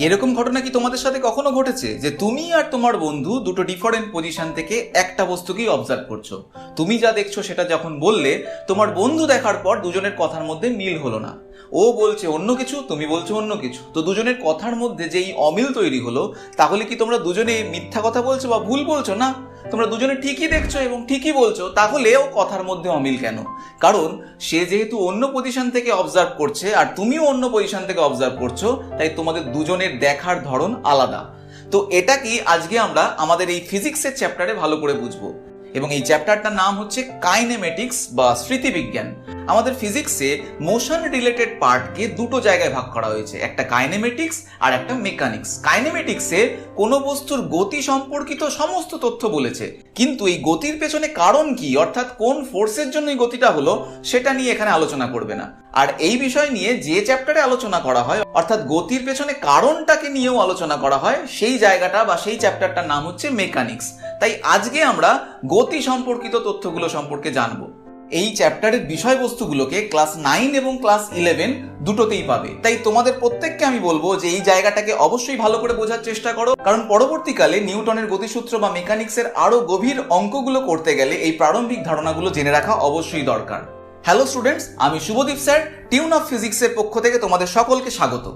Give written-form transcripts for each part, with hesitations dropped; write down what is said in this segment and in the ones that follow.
এরকম ঘটনা কি তোমাদের সাথে কখনো ঘটেছে যে তুমি আর তোমার বন্ধু দুটো ডিফারেন্ট পজিশন থেকে একটা বস্তুকেই অবজার্ভ করছো? তুমি যা দেখছো সেটা যখন বললে, তোমার বন্ধু দেখার পর দুজনের কথার মধ্যে মিল হলো না। ও বলছে অন্য কিছু, তুমি বলছো অন্য কিছু। তো দুজনের কথার মধ্যে যে এই অমিল তৈরি হলো, তাহলে কি তোমরা দুজনে মিথ্যা কথা বলছো বা ভুল বলছো? না, তোমরা দুজনে ঠিকই দেখছো এবং ঠিকই বলছো। তাহলেও কথার মধ্যে অমিল কেন? কারণ সে যেহেতু অন্য পজিশন থেকে অবজার্ভ করছে আর তুমিও অন্য পজিশন থেকে অবজার্ভ করছো, তাই তোমাদের দুজনের দেখার ধরন আলাদা। তো এটা কি আজকে আমরা আমাদের এই ফিজিক্সের চ্যাপ্টারে ভালো করে বুঝবো। এবং এই চ্যাপ্টারটার নাম হচ্ছে কাইনেমেটিক্স বা স্মৃতিবিজ্ঞান। আমাদের ফিজিক্সে মোশন রিলেটেড পার্টকে দুটো জায়গায় ভাগ করা হয়েছে, একটা কাইনেমেটিক্স আর একটা মেকানিক্স। কাইনেমেটিক্সে কোনো বস্তুর গতি সম্পর্কিত সমস্ত তথ্য বলেছে, কিন্তু এই গতির পেছনে কারণ কি, অর্থাৎ কোন ফোর্সের জন্য এই গতিটা হলো, সেটা নিয়ে এখানে আলোচনা করবে না। আর এই বিষয় নিয়ে যে চ্যাপ্টারে আলোচনা করা হয়, অর্থাৎ গতির পেছনে কারণটাকে নিয়েও আলোচনা করা হয়, সেই জায়গাটা বা সেই চ্যাপ্টারটার নাম হচ্ছে মেকানিক্স। তাই আজকে আমরা গতি সম্পর্কিত তথ্যগুলো সম্পর্কে জানবো। এই চ্যাপ্টারের বিষয়বস্তুগুলোকে ক্লাস 9 এবং ক্লাস 11 দুটোতেই পাবে। তাই তোমাদের প্রত্যেককে আমি বলবো যে এই জায়গাটাকে অবশ্যই ভালো করে বোঝার চেষ্টা করো, কারণ পরবর্তীকালে নিউটনের গতিসূত্র বা মেকানিক্সের আরো গভীর অঙ্কগুলো করতে গেলে এই প্রারম্ভিক ধারণাগুলো জেনে রাখা অবশ্যই দরকার। হ্যালো স্টুডেন্টস, আমি শুভদীপ স্যার, টিউন অফ ফিজিক্সের পক্ষ থেকে তোমাদের সকলকে স্বাগত।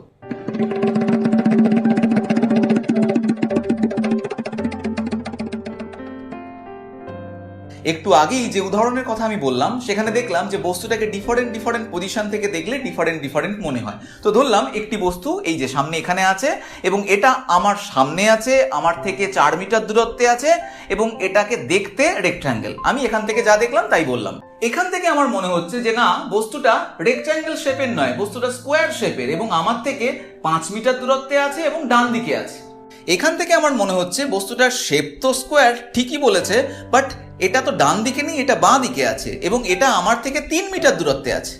একটু আগেই যে উদাহরণের কথা আমি বললাম, সেখানে দেখলাম যে বস্তুটাকে ডিফারেন্ট পজিশন থেকে দেখলে ডিফারেন্ট মনে হয়। তো ধরলাম একটি বস্তু এই যে সামনে এখানে আছে এবং এটা আমার সামনে আছে, আমার থেকে 4 মিটার দূরত্বে আছে এবং এটাকে দেখতে রেক্ট্যাঙ্গেল। আমি এখান থেকে যা দেখলাম তাই বললাম। এখান থেকে আমার মনে হচ্ছে যে না, বস্তুটা রেক্ট্যাঙ্গেল শেপের নয়, বস্তুটা স্কোয়ার শেপের এবং আমার থেকে 5 মিটার দূরত্বে আছে এবং ডান দিকে আছে। এখান থেকে আমার মনে হচ্ছে বস্তুটার শেপ তো স্কোয়ার, ঠিকই বলেছে, বাট এটা তো ডান দিকে নেই, এটা বাঁ দিকে আছে এবং এটা আমার থেকে 3 মিটার দূরত্বে আছে।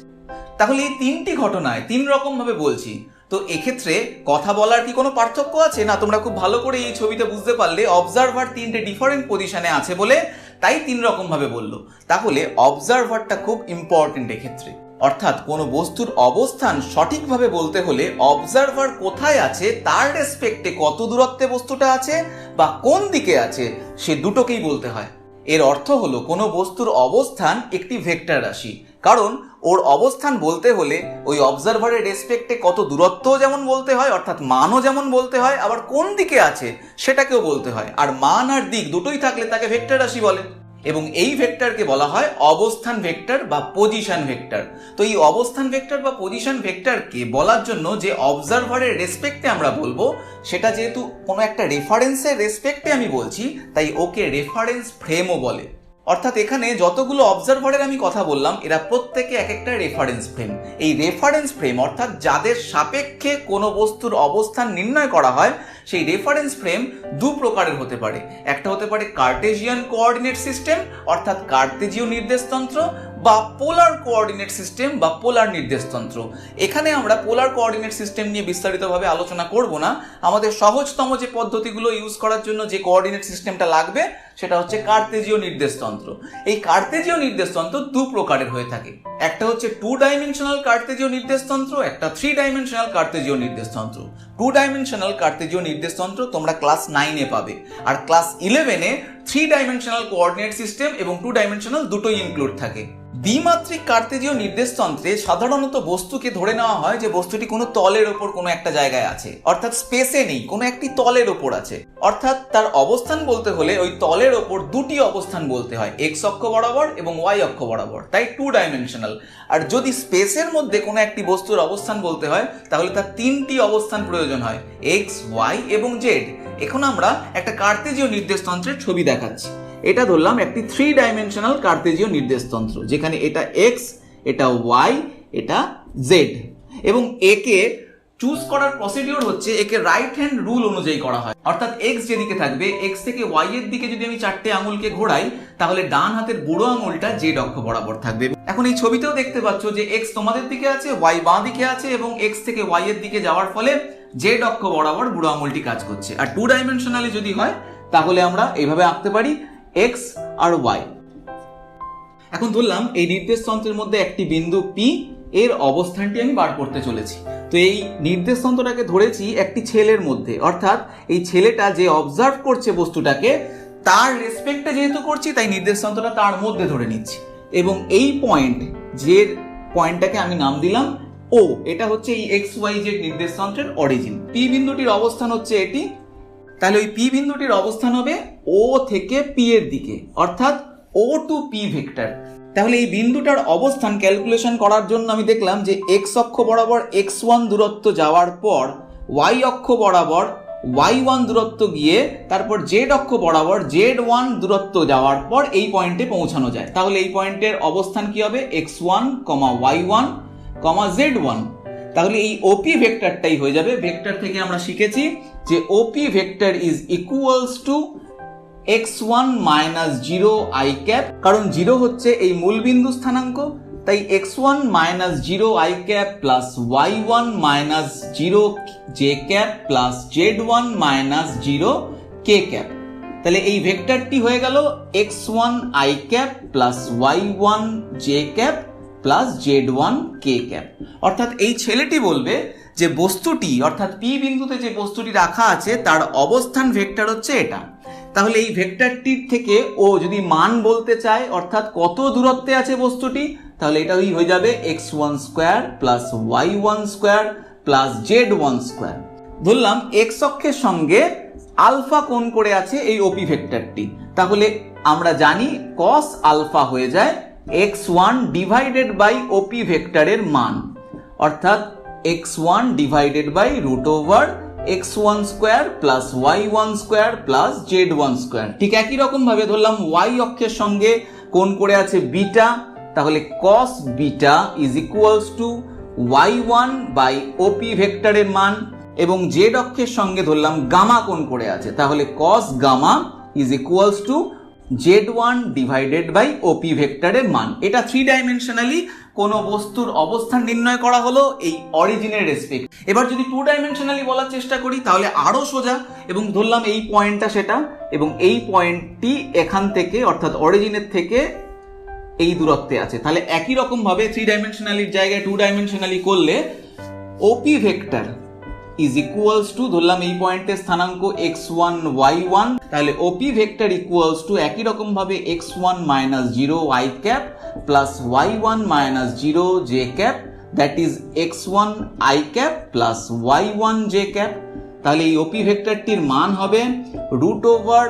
তাহলে এই তিনটি ঘটনায় 3 রকম ভাবে বলছি। তো এক্ষেত্রে কথা বলার কি কোনো পার্থক্য আছে? না, তোমরা খুব ভালো করে এই ছবিটা বুঝতে পারলে অবজারভার 3টে ডিফারেন্ট পজিশনে আছে বলে তাই 3 রকম ভাবে বললো। তাহলে অবজারভারটা খুব ইম্পর্টেন্ট এক্ষেত্রে। অর্থাৎ কোনো বস্তুর অবস্থান সঠিকভাবে বলতে হলে অবজারভার কোথায় আছে, তার রেসপেক্টে কত দূরত্বে বস্তুটা আছে বা কোন দিকে আছে, সে দুটোকেই বলতে হয়। এর অর্থ হলো কোনো বস্তুর অবস্থান একটি ভেক্টর রাশি, কারণ ওর অবস্থান বলতে হলে ওই অবজারভারের রেসপেক্টে কত দূরত্ব যেমন বলতে হয়, অর্থাৎ মানও যেমন বলতে হয়, আবার কোন দিকে আছে সেটাকেও বলতে হয়। আর মান আর দিক দুটোই থাকলে তাকে ভেক্টর রাশি বলে এবং এই ভেক্টরকে বলা হয় অবস্থান ভেক্টর বা পজিশন ভেক্টর। তো এই অবস্থান ভেক্টর বা পজিশন ভেক্টরকে বলার জন্য যে অবজারভারের রেসপেক্টে আমরা বলবো, সেটা যেহেতু কোনো একটা রেফারেন্সের রেসপেক্টে আমি বলছি, তাই ওকে রেফারেন্স ফ্রেমও বলে। অর্থাৎ এখানে যতগুলো অবজারভারের আমি কথা বললাম, এরা প্রত্যেকে এক একটা রেফারেন্স ফ্রেম। এই রেফারেন্স ফ্রেম অর্থাৎ যাদের সাপেক্ষে কোনো বস্তুর অবস্থান নির্ণয় করা হয়, সেই রেফারেন্স ফ্রেম দু প্রকারের হতে পারে। একটা হতে পারে কার্টেজিয়ান কোঅর্ডিনেট সিস্টেম অর্থাৎ কার্তেজীয় নির্দেশতন্ত্র, বা পোলার কোঅর্ডিনেট সিস্টেম বা পোলার নির্দেশতন্ত্র। এখানে আমরা পোলার কোঅর্ডিনেট সিস্টেম নিয়ে বিস্তারিতভাবে আলোচনা করব না। আমাদের সহজতম যে পদ্ধতিগুলো ইউজ করার জন্য যে কোঅর্ডিনেট সিস্টেমটা লাগবে, সেটা হচ্ছে কার্তেজীয় নির্দেশতন্ত্র। এই কার্তেজীয় নির্দেশতন্ত্র দু প্রকারের হয়ে থাকে। একটা হচ্ছে 2 ডাইমেনশনাল কার্তেজীয় নির্দেশতন্ত্র, একটা 3 ডাইমেনশনাল কার্তেজীয় নির্দেশতন্ত্র। 2 ডাইমেনশনাল কার্তেজীয় নির্দেশতন্ত্র তোমরা ক্লাস 9-এ পাবে, আর ক্লাস 11-এ 3 ডাইমেনশনাল কোঅর্ডিনেট সিস্টেম এবং 2 ডাইমেনশনাল দুটোই ইনক্লুড থাকে। দ্বিমাত্রিক কার্তেজীয় নির্দেশতন্ত্রে সাধারণত বস্তুকে ধরে নেওয়া হয় যে বস্তুটি কোনো তলের ওপর কোনো একটা জায়গায় আছে, অর্থাৎ স্পেসে নেই, কোনো একটি তলের ওপর আছে। অর্থাৎ তার অবস্থান বলতে হলে ওই তলের ওপর দুটি অবস্থান বলতে হয়, এক্স অক্ষ বরাবর এবং ওয়াই অক্ষ বরাবর, তাই 2 ডাইমেনশনাল। আর যদি স্পেসের মধ্যে কোনো একটি বস্তুর অবস্থান বলতে হয়, তাহলে তার 3টি অবস্থান প্রয়োজন হয়, এক্স, ওয়াই এবং জেড। এখন আমরা একটা কার্তেজীয় নির্দেশতন্ত্রের ছবি দেখাচ্ছি। এটা ধরলাম একটি 3 ডাইমেনশনাল কার্তেজীয় নির্দেশতন্ত্র, যেখানে এটা এক্স, এটা ওয়াই, এটা জেড। এবং একে চুজ করার প্রসিডিওর হচ্ছে একে রাইট হ্যান্ড রুল অনুযায়ী করা হয়। অর্থাৎ এক্স যেদিকে থাকবে, এক্স থেকে ওয়াই এর দিকে যদি আমি 4টে আঙুলকে ঘোরাই, তাহলে ডান হাতের বুড়ো আঙুলটা জেড অক্ষ বরাবর থাকবে। এখন এই ছবিতেও দেখতে পাচ্ছ যে এক্স তোমাদের দিকে আছে, ওয়াই বাঁ দিকে আছে এবং এক্স থেকে ওয়াই এর দিকে যাওয়ার ফলে জেড অক্ষ বরাবর বুড়ো আঙুলটি কাজ করছে। আর 2 ডাইমেনশনালি যদি হয়, তাহলে আমরা এইভাবে আঁকতে পারি এক্স আর ওয়াই। এখন ধরলাম এই নির্দেশতন্ত্রের মধ্যে একটি বিন্দু পি, এর অবস্থানটি আমি বার করতে চলেছি। তো এই নির্দেশতন্ত্রটাকে ধরেছি একটি ছেলের মধ্যে, অর্থাৎ এই ছেলেটা যে অবজার্ভ করছে বস্তুটাকে তার রেসপেক্টে যেহেতু করছি তাই নির্দেশতন্ত্রটা তার মধ্যে ধরে নিচ্ছি। এবং এই পয়েন্ট, যে পয়েন্টটাকে আমি নাম দিলাম ও, এটা হচ্ছে এই XYZ নির্দেশতন্ত্রের অরিজিন। পি বিন্দুটির অবস্থান হচ্ছে এটি, তাহলে ওই পি বিন্দুটির অবস্থান হবে ও থেকে পি এর দিকে, অর্থাৎ ও টু পি ভেক্টর। তাহলে এই বিন্দুটার অবস্থান ক্যালকুলেশন করার জন্য আমি দেখলাম যে এক্স অক্ষ বরাবর x1 দূরত্ব যাওয়ার পর ওয়াই অক্ষ বরাবর y1 দূরত্ব গিয়ে তারপর জেড অক্ষ বরাবর z1 দূরত্ব যাওয়ার পর এই পয়েন্টে পৌঁছানো যায়। তাহলে এই পয়েন্টের অবস্থান কি হবে? x1, y1, z1। তাহলে এই ওপি ভেক্টরটাই হয়ে যাবে। ভেক্টর থেকে আমরা শিখেছি যে OP vector is equals to x1 minus 0 i cap, কারণ 0 হচ্ছে এই মূলবিন্দু স্থানাঙ্ক, তাই x1 minus 0 i cap plus y1 minus 0 j cap plus z1 minus 0 k cap. তাহলে এই ভেক্টরটি হয়ে গেল x1 i cap plus y1 j cap plus z1 k cap. অর্থাৎ এই ছেলেটি বলবে যে বস্তুটি, অর্থাৎ পি বিন্দুতে যে বস্তুটি রাখা আছে তার অবস্থান ভেক্টর হচ্ছে এটা। তাহলে এই ভেক্টরটির থেকে ও যদি মান বলতে চায়, অর্থাৎ কত দূরত্বে আছে বস্তুটি, তাহলে এটা হয়ে যাবে x1 square plus y1 square plus z1 square. ধরলাম এক্স অক্ষের সঙ্গে আলফা কোণ করে আছে এই ওপি ভেক্টরটি, তাহলে আমরা জানি cos আলফা হয়ে যায় x1 ডিভাইডেড বাই ওপি ভেক্টরের মান, অর্থাৎ x1 divided by root over x1 square plus y1 square plus z1 square. ঠিক একই রকম ভাবে ধরলাম y অক্ষের সঙ্গে কোণ করে আছে বিটা, তাহলে cos beta is equals to y1 by OP ভেক্টরের মান, এবং z অক্ষের সঙ্গে ধরলাম গামা কোণ করে আছে, তাহলে cos gamma is equals to z1 divided by OP ভেক্টরের মান। এটা 3 ডাইমেনশনালি কোনো বস্তুর অবস্থান নির্ণয় করা হলো এই অরিজিনের রেসপেক্ট। এবার যদি 2 ডাইমেনশনালি বলার চেষ্টা করি তাহলে আরো সোজা, এবং ধরলাম এই পয়েন্টটা সেটা, এবং এই পয়েন্টটি এখান থেকে অর্থাৎ অরিজিনের থেকে এই দূরত্বে আছে। তাহলে একই রকম ভাবে 3 ডাইমেনশনালির জায়গায় 2 ডাইমেনশনালি করলে ওপি ভেক্টর ইজ ইকুয়ালস টু, ধরলাম এই পয়েন্টের স্থানাঙ্ক x1 y1, তাহলে ওপি ভেক্টর ইকুয়ালস টু একই রকম ভাবে x1 minus 0 i cap plus y1 minus 0 j cap, that is x1 i cap plus y1 j cap. তাহলে এই ওপি ভেক্টরটির মান হবে root over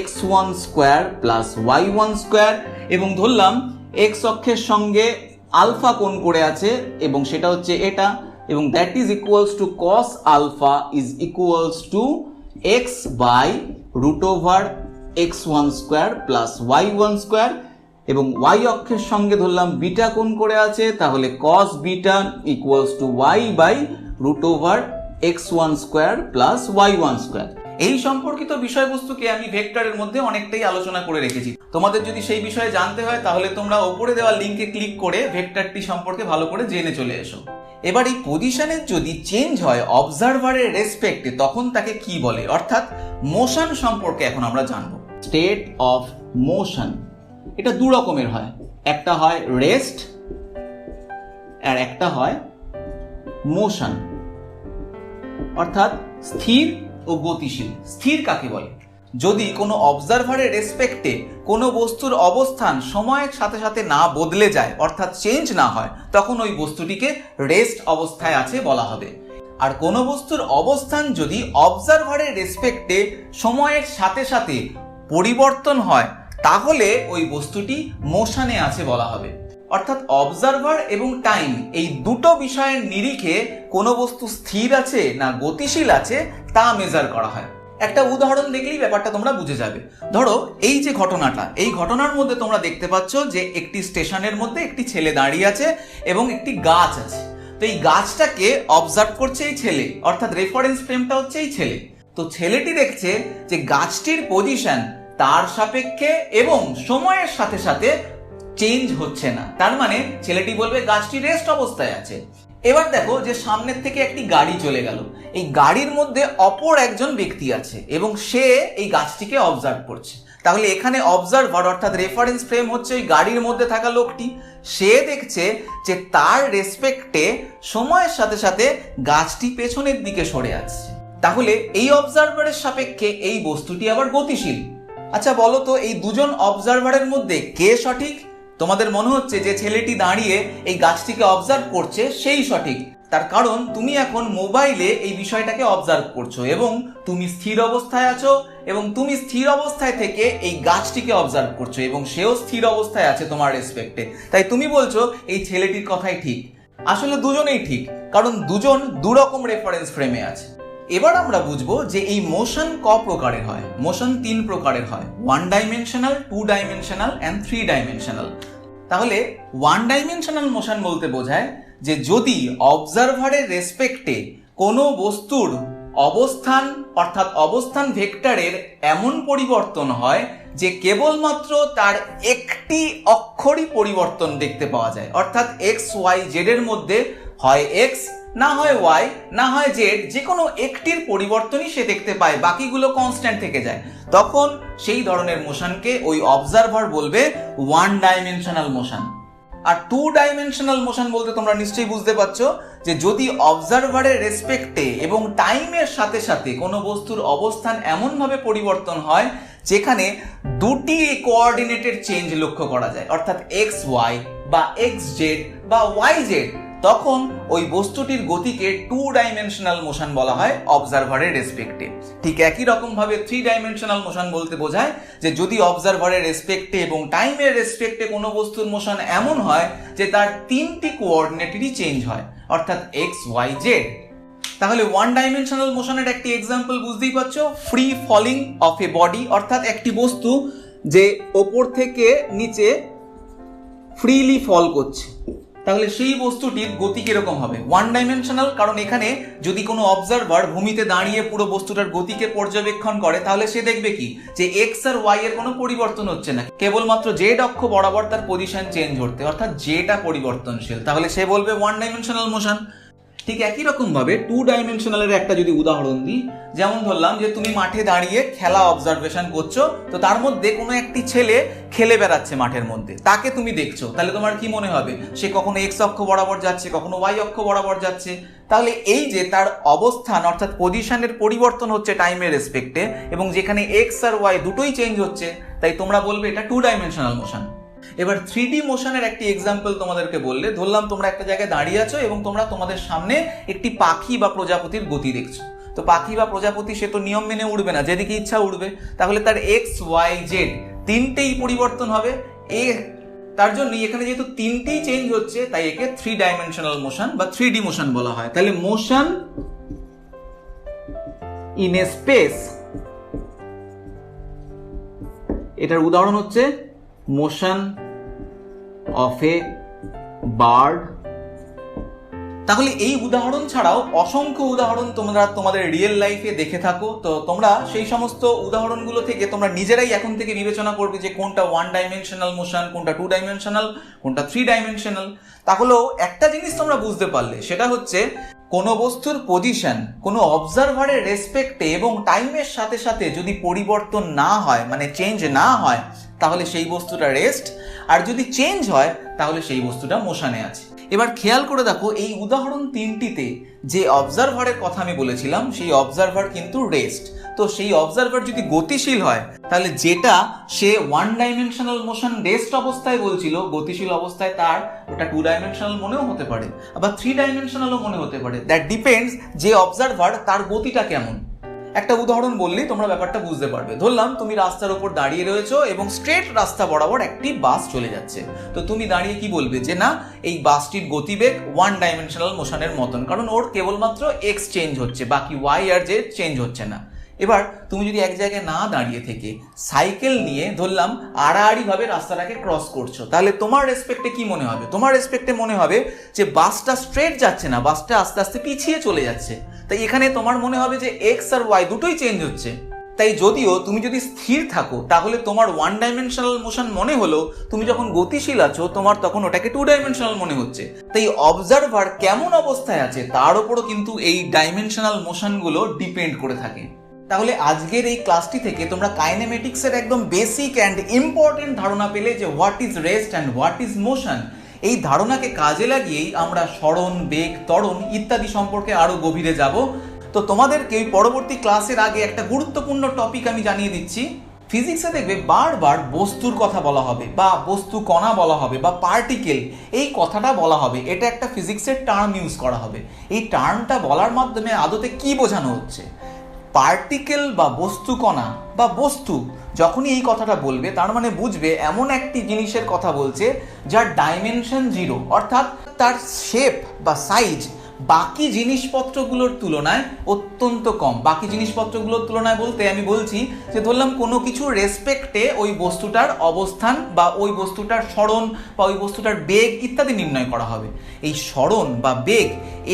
x1 square plus y1 square, এবং ধরলাম x অক্ষের সঙ্গে আলফা কোণ করে আছে এবং সেটা হচ্ছে এটা, এবং that is equals to cos alpha is equals to x by root over x1 square plus y1 square, এবং y অক্ষের সঙ্গে ধরলাম বিটা কোণ করে আছে, তাহলে cos beta equals to y by root over x1 square plus y1 square. এই সম্পর্কিত বিষয়বস্তুকে আমি ভেক্টরের মধ্যে অনেকটাই আলোচনা করে রেখেছি। তোমাদের যদি সেই বিষয়ে জানতে হয় তাহলে তোমরা উপরে দেওয়া লিঙ্কে ক্লিক করে ভেক্টরটি সম্পর্কে ভালো করে জেনে চলে এসো। এবার এই পজিশনের যদি চেঞ্জ হয় অবজারভারের রেসপেক্টে তখন তাকে কি বলে, অর্থাৎ মোশন সম্পর্কে এখন আমরা জানবো। স্টেট অফ মোশন এটা দু রকমের হয়, একটা হয় রেস্ট আর একটা হয় মোশন, অর্থাৎ স্থির ও গতিশীল। স্থির কাকে বলে? যদি কোনো অবজারভারের রেসপেক্টে কোনো বস্তুর অবস্থান সময়ের সাথে সাথে না বদলে যায়, অর্থাৎ চেঞ্জ না হয়, তখন ওই বস্তুটিকে রেস্ট অবস্থায় আছে বলা হবে। আর কোনো বস্তুর অবস্থান যদি অবজারভারের রেসপেক্টে সময়ের সাথে সাথে পরিবর্তন হয় তাহলে ওই বস্তুটি মোশনে আছে বলা হবে। অর্থাৎ অবজারভার এবং টাইম এই দুটো বিষয়ের নিরিখে কোনো বস্তু স্থির আছে না গতিশীল আছে তা মেজার করা হয়। একটা উদাহরণ দেখলেই ব্যাপারটা তোমরা বুঝে যাবে। ধরো এই যে ঘটনাটা, এই ঘটনার মধ্যে তোমরা দেখতে পাচ্ছ যে একটি স্টেশনের মধ্যে একটি ছেলে দাঁড়িয়ে আছে এবং একটি গাছ আছে। তো এই গাছটাকে অবজার্ভ করছে এই ছেলে, অর্থাৎ রেফারেন্স ফ্রেমটা হচ্ছে এই ছেলে। তো ছেলেটি দেখছে যে গাছটির পজিশন তার সাপেক্ষে এবং সময়ের সাথে সাথে চেঞ্জ হচ্ছে না, তার মানে ছেলেটি বলবে গাছটি রেস্ট অবস্থায় আছে। এবার দেখো যে সামনের থেকে একটি গাড়ি চলে গেল, এই গাড়ির মধ্যে অপর একজন ব্যক্তি আছে এবং সে এই গাছটিকে অবজার্ভ করছে। তাহলে এখানে অবজারভার অর্থাৎ রেফারেন্স ফ্রেম হচ্ছে ওই গাড়ির মধ্যে থাকা লোকটি। সে দেখছে যে তার রেসপেক্টে সময়ের সাথে সাথে গাছটি পেছনের দিকে সরে আসছে। তাহলে এই অবজারভারের সাপেক্ষে এই বস্তুটি আবার গতিশীল। আচ্ছা বলো তো, এই দুজন অবজারভারের মধ্যে কে সঠিক? তোমাদের মনে হচ্ছে যে ছেলেটি দাঁড়িয়ে এই গাছটিকে অবজার্ভ করছে সেই সঠিক। তার কারণ তুমি এখন মোবাইলে এই বিষয়টাকে অবজার্ভ করছো এবং তুমি স্থির অবস্থায় আছো এবং তুমি স্থির অবস্থায় থেকে এই গাছটিকে অবজার্ভ করছো এবং সেও স্থির অবস্থায় আছে তোমার রেসপেক্টে। তাই তুমি বলছো এই ছেলেটির কথাই ঠিক। আসলে দুজনেই ঠিক, কারণ দুজন দুরকম রেফারেন্স ফ্রেমে আছে। এবার আমরা বুঝবো যে এই মোশন ক প্রকারের হয়। মোশন 3 প্রকারের হয়, 1 ডাইমেনশনাল, 2 ডাইমেনশনাল অ্যান্ড 3 ডাইমেনশনাল। তাহলে 1 ডাইমেনশনাল মোশন বলতে বোঝায় যে যদি অবজারভারের রেসপেক্টে কোনো বস্তুর অবস্থান অর্থাৎ অবস্থান ভেক্টরের এমন পরিবর্তন হয় যে কেবলমাত্র তার একটি অক্ষরই পরিবর্তন দেখতে পাওয়া যায়, অর্থাৎ এক্স ওয়াই জেড এর মধ্যে হয় এক্স, না হয় ওয়াই, না হয় জেড, যে কোনো একটির পরিবর্তনই সে দেখতে পায়, বাকিগুলো কনস্ট্যান্ট থেকে যায়, তখন সেই ধরনের মোশনকে ওই অবজারভার বলবে 1 ডাইমেনশনাল মোশন। আর 2 ডাইমেনশনাল মোশন বলতে তোমরা নিশ্চয়ই বুঝতে পারছো যে যদি অবজারভারের রেসপেক্টে এবং টাইমের সাথে সাথে কোনো বস্তুর অবস্থান এমনভাবে পরিবর্তন হয় যেখানে দুটি কোঅর্ডিনেটের চেঞ্জ লক্ষ্য করা যায়, অর্থাৎ এক্স ওয়াই বা এক্স জেড বা ওয়াই জেড, তখন ওই বস্তুটির গতিকে 2 ডাইমেনশনাল মোশন বলা হয় অবজারভারের রেসপেক্টে। ঠিক একই রকম ভাবে 3 ডাইমেনশনাল মোশন বলতে বোঝায় যে যদি অবজারভারের রেসপেক্টে এবং টাইমের রেসপেক্টে কোনো বস্তুর মোশন এমন হয় যে তার 3টি কোঅর্ডিনেটেরই চেঞ্জ হয়, অর্থাৎ এক্স ওয়াই জেড। তাহলে 1 ডাইমেনশনাল মোশনের একটি এক্সাম্পল বুঝতেই পারছো, free falling of a body, অর্থাৎ একটি বস্তু যে ওপর থেকে নিচে ফ্রিলি ফল করছে, তাহলে সেই বস্তুটির গতি কিরকম হবে? 1 ডাইমেনশনাল, কারণ এখানে যদি কোনো অবজারভার ভূমিতে দাঁড়িয়ে পুরো বস্তুটার গতিকে পর্যবেক্ষণ করে তাহলে সে দেখবে কি যে এক্স আর ওয়াই এর কোনো পরিবর্তন হচ্ছে না, কেবলমাত্র জেড অক্ষ বরাবর তার পজিশন চেঞ্জ হচ্ছে, অর্থাৎ জেটা পরিবর্তনশীল, তাহলে সে বলবে 1 ডাইমেনশনাল মোশন। ঠিক একই রকম ভাবে 2 ডাইমেনশনালের একটা যদি উদাহরণ দিই, যেমন ধরলাম যে তুমি মাঠে দাঁড়িয়ে খেলা অবজারভেশন করছো, তো তার মধ্যে কোনো একটি ছেলে খেলে বেড়াচ্ছে মাঠের মধ্যে, তাকে তুমি দেখছো, তাহলে তোমার কি মনে হবে? সে কখনো এক্স অক্ষ বরাবর যাচ্ছে, কখনো ওয়াই অক্ষ বরাবর যাচ্ছে। তাহলে এই যে তার অবস্থান অর্থাৎ পজিশনের পরিবর্তন হচ্ছে টাইমের রেসপেক্টে এবং যেখানে এক্স আর ওয়াই দুটোই চেঞ্জ হচ্ছে, তাই তোমরা বলবে এটা 2 ডাইমেনশনাল মোশন। এবার 3D মোশনের একটি এক্সাম্পল তোমাদেরকে বললে, ধরলাম তোমরা একটা জায়গায় দাঁড়িয়ে আছো এবং তোমরা তোমাদের সামনে একটি পাখি বা প্রজাপতির গতি দেখছো। তো পাখি বা প্রজাপতি সে তো নিয়ম মেনে উড়বে না, যেদিকে ইচ্ছা উড়বে, তাহলে তার এক্স ওয়াই জেড তিনটেই পরিবর্তন হবে। তার জন্য এখানে যেহেতু তিনটেই চেঞ্জ হচ্ছে তাই একে 3 ডাইমেনশনাল মোশন বা 3D মোশন বলা হয়। তাহলে মোশন ইন এ স্পেস, এটার উদাহরণ হচ্ছে মোশন অফ এ বার্ড। তাহলে এই উদাহরণ ছাড়াও অসংখ্য উদাহরণ তোমরা তোমাদের রিয়েল লাইফে দেখে থাকো, তো তোমরা সেই সমস্ত উদাহরণগুলো থেকে তোমরা নিজেরাই এখন থেকে বিবেচনা করবে যে কোনটা 1 ডাইমেনশনাল মোশন, কোনটা 2 ডাইমেনশনাল, কোনটা 3 ডাইমেনশনাল। তাহলেও একটা জিনিস তোমরা বুঝতে পারলে, সেটা হচ্ছে কোনো বস্তুর পজিশন কোনো অবজারভারের রেসপেক্টে এবং টাইমের সাথে সাথে যদি পরিবর্তন না হয়, মানে চেঞ্জ না হয়, তাহলে সেই বস্তুটা রেস্ট, আর যদি চেঞ্জ হয় তাহলে সেই বস্তুটা মোশনে আছে। এবার খেয়াল করে দেখো এই উদাহরণ 3টিতে যে অবজারভারের কথা আমি বলেছিলাম সেই অবজারভার কিন্তু রেস্ট। তো সেই অবজারভার যদি গতিশীল হয় তাহলে যেটা সে 1 ডাইমেনশনাল মোশন রেস্ট অবস্থায় বলছিল, গতিশীল অবস্থায় তার ওটা 2 ডাইমেনশনাল মনেও হতে পারে, আবার 3 ডাইমেনশনালও মনে হতে পারে। দ্যাট ডিপেন্ডস যে অবজারভার তার গতিটা কেমন। একটা উদাহরণ বললেই তোমরা ব্যাপারটা বুঝতে পারবে। ধরলাম তুমি রাস্তার উপর দাঁড়িয়ে রয়েছো এবং স্ট্রেট রাস্তা বরাবর একটি বাস চলে যাচ্ছে, তো তুমি দাঁড়িয়ে কি বলবে যে না, এই বাসটির গতিবেগ 1 ডাইমেনশনাল মোশনের মতন, কারণ ওর কেবলমাত্র এক্স চেঞ্জ হচ্ছে, বাকি ওয়াই আর জেড চেঞ্জ হচ্ছে না। এবার তুমি যদি এক জায়গায় না দাঁড়িয়ে থেকে সাইকেল নিয়ে ধরলাম আড়াআড়ি ভাবে রাস্তাটাকে ক্রস করছো, তাহলে তোমার রেসপেক্টে কি মনে হবে? তোমার রেসপেক্টে মনে হবে যে বাসটা স্ট্রেট যাচ্ছে না, বাসটা আস্তে আস্তে পিছিয়ে চলে যাচ্ছে। তাই এখানে তোমার মনে হবে যে এক্স আর ওয়াই দুটোই চেঞ্জ হচ্ছে, তাই যদিও তুমি যদি স্থির থাকো তাহলে তোমার ওয়ান ডাইমেনশনাল মোশন মনে হলো, তুমি যখন গতিশীল আছো তোমার তখন ওটাকে টু ডাইমেনশনাল মনে হচ্ছে। তাই অবজারভার কেমন অবস্থায় আছে তার উপরও কিন্তু এই ডাইমেনশনাল মোশনগুলো ডিপেন্ড করে থাকে। তাহলে আজকের এই ক্লাসটি থেকে তোমরা কাইনেমেটিক্সের একদম বেসিক অ্যান্ড ইম্পর্টেন্ট ধারণা পেলে যে what is rest and what is motion. এই ধারণাকে কাজে লাগিয়েই আমরা সরণ, বেগ, ত্বরণ ইত্যাদি সম্পর্কে আরো গভীরে যাব। তো তোমাদেরকে এই পরবর্তী ক্লাসের আগে একটা গুরুত্বপূর্ণ টপিক আমি জানিয়ে দিচ্ছি। ফিজিক্সে দেখবে বারবার বস্তুর কথা বলা হবে, বা বস্তু কণা বলা হবে, বা পার্টিকেল, এই কথাটা বলা হবে। এটা একটা ফিজিক্সের টার্ম ইউজ করা হবে। এই টার্মটা বলার মাধ্যমে আদতে কি বোঝানো হচ্ছে? পার্টিকেল বা বস্তু কণা বা বস্তু যখনই এই কথাটা বলবে তার মানে বুঝবে এমন একটি জিনিসের কথা বলছে যার ডাইমেনশন 0, অর্থাৎ তার শেপ বা সাইজ বাকি জিনিসপত্রগুলোর তুলনায় অত্যন্ত কম। বাকি জিনিসপত্রগুলোর তুলনায় বলতে আমি বলছি যে ধরলাম কোনো কিছুর রেসপেক্টে ওই বস্তুটার অবস্থান বা ওই বস্তুটার সরণ বা ওই বস্তুটার বেগ ইত্যাদি নির্ণয় করা হবে। এই সরণ বা বেগ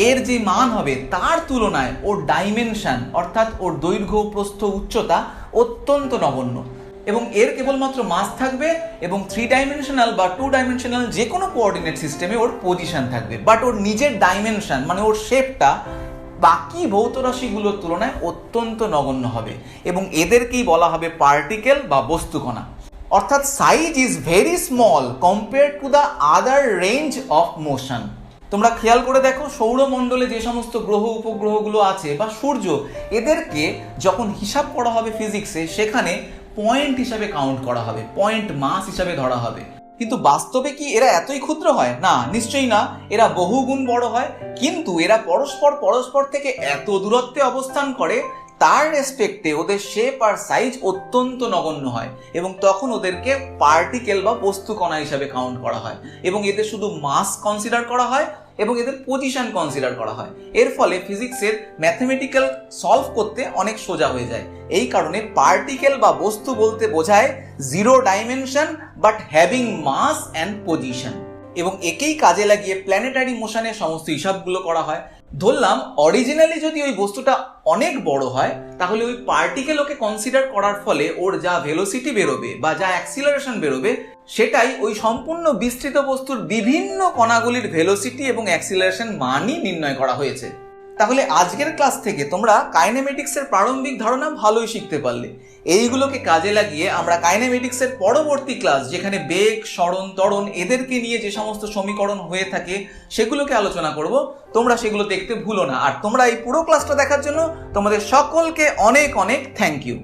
এর যে মান হবে তার তুলনায় ওর ডাইমেনশন, অর্থাৎ ওর দৈর্ঘ্য, প্রস্থ, উচ্চতা অত্যন্ত নগণ্য, এবং এর কেবলমাত্র মাস থাকবে এবং 3 ডাইমেনশনাল বা 2 ডাইমেনশনাল যে কোনো কোঅর্ডিনেট সিস্টেমে ওর পজিশন থাকবে। বাট ওর নিজের ডাইমেনশন মানে ওর শেপটা বাকি ভৌত রাশিগুলোর তুলনায় অত্যন্ত নগণ্য হবে, এবং এদেরকেই বলা হবে পার্টিকেল বা বস্তুকণা। অর্থাৎ size is very small compare to the other range of motion. তোমরা খেয়াল করে দেখো সৌরমণ্ডলে যে সমস্ত গ্রহ উপগ্রহগুলো আছে বা সূর্য, এদেরকে যখন হিসাব করা হবে ফিজিক্সে সেখানে পয়েন্ট হিসাবে কাউন্ট করা হবে, পয়েন্ট মাস হিসাবে ধরা হবে। কিন্তু বাস্তবে কি এরা এতই ক্ষুদ্র হয়? না, নিশ্চয়ই না। এরা বহুগুণ বড় হয়, কিন্তু এরা পরস্পর থেকে এত দূরত্বে অবস্থান করে তার রেসপেক্টে ওদের শেপ আর সাইজ অত্যন্ত নগণ্য হয়, এবং তখন ওদেরকে পার্টিকেল বা বস্তু কণা হিসাবে কাউন্ট করা হয়, এবং এদের শুধু মাস কনসিডার করা হয় এবং এদের পজিশন কনসিডার করা হয়। এর ফলে ফিজিক্সের ম্যাথমেটিক্যাল সলভ করতে অনেক সোজা হয়ে যায়। এই কারণে পার্টিকেল বা বস্তু বলতে বোঝায় 0 dimension but having mass and position, এবং একেই কাজে লাগিয়ে প্ল্যানেটারি মোশনের সমস্ত হিসাবগুলো করা হয়। ধরলাম অরিজিনালি যদি ওই বস্তুটা অনেক বড় হয় তাহলে ওই পার্টিকেল ওকে কনসিডার করার ফলে ওর যা ভেলোসিটি বেরোবে বা যা অ্যাক্সিলারেশন বেরোবে সেটাই ওই সম্পূর্ণ বিস্তৃত বস্তুর বিভিন্ন কণাগুলির ভেলোসিটি এবং অ্যাক্সিলারেশন মানই নির্ণয় করা হয়েছে। তাহলে আজকের ক্লাস থেকে তোমরা কাইনেমেটিক্সের প্রারম্ভিক ধারণা ভালোই শিখতে পারলে। এইগুলোকে কাজে লাগিয়ে আমরা কাইনেমেটিক্সের পরবর্তী ক্লাস, যেখানে বেগ, সরণ, ত্বরণ এদেরকে নিয়ে যে সমস্ত সমীকরণ হয়ে থাকে সেগুলোকে আলোচনা করব। তোমরা সেগুলো দেখতে ভুলো না। আর তোমরা এই পুরো ক্লাসটা দেখার জন্য তোমাদের সকলকে অনেক অনেক থ্যাংক ইউ।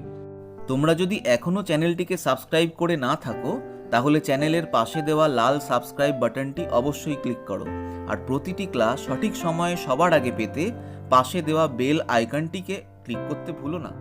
তোমরা যদি এখনো চ্যানেলটিকে সাবস্ক্রাইব করে না থাকো তাহলে চ্যানেলের পাশে দেওয়া লাল সাবস্ক্রাইব বাটনটি অবশ্যই ক্লিক করো, আর প্রতিটি ক্লাস সঠিক সময়ে সবার আগে পেতে পাশে দেওয়া বেল আইকনটিকে ক্লিক করতে ভুলো না।